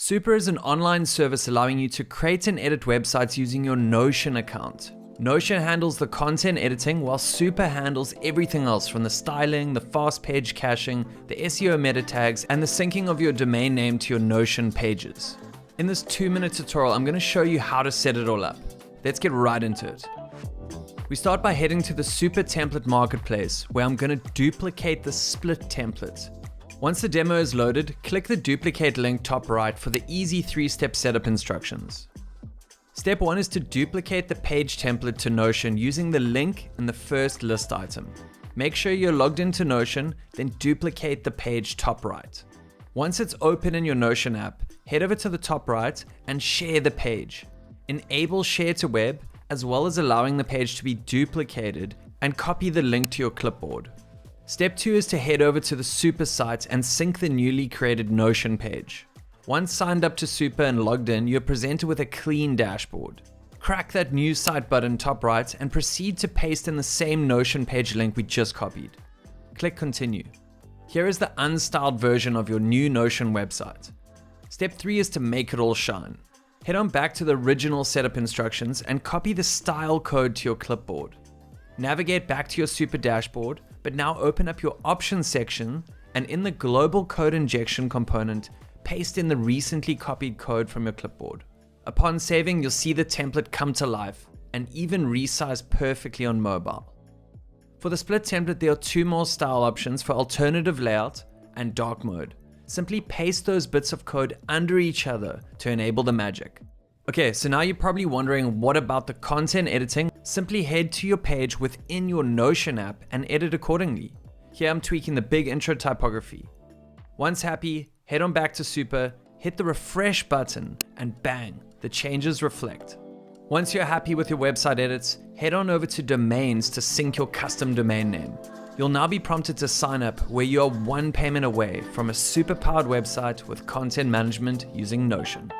Super is an online service allowing you to create and edit websites using your Notion account. Notion handles the content editing while Super handles everything else from the styling, the fast page caching, the SEO meta tags, and the syncing of your domain name to your Notion pages. In this 2-minute tutorial, I'm going to show you how to set it all up. Let's get right into it. We start by heading to the Super template marketplace, where I'm going to duplicate the split template. Once the demo is loaded, click the duplicate link top right for the easy 3-step setup instructions. Step 1 is to duplicate the page template to Notion using the link in the first list item. Make sure you're logged into Notion, then duplicate the page top right. Once it's open in your Notion app, head over to the top right and share the page. Enable share to web, as well as allowing the page to be duplicated, and copy the link to your clipboard. Step 2 is to head over to the Super site and sync the newly created Notion page. Once signed up to Super and logged in, you're presented with a clean dashboard. Crack that new site button top right and proceed to paste in the same Notion page link we just copied. Click continue. Here is the unstyled version of your new Notion website. Step 3 is to make it all shine. Head on back to the original setup instructions and copy the style code to your clipboard. Navigate back to your Super dashboard, but now open up your options section and in the global code injection component, paste in the recently copied code from your clipboard. Upon saving, you'll see the template come to life and even resize perfectly on mobile. For the split template, there are 2 more style options for alternative layout and dark mode. Simply paste those bits of code under each other to enable the magic. Okay, so now you're probably wondering, what about the content editing? Simply head to your page within your Notion app and edit accordingly. Here I'm tweaking the big intro typography. Once happy, head on back to Super, hit the refresh button, and bang, the changes reflect. Once you're happy with your website edits, head on over to domains to sync your custom domain name. You'll now be prompted to sign up, where you are one payment away from a super-powered website with content management using Notion.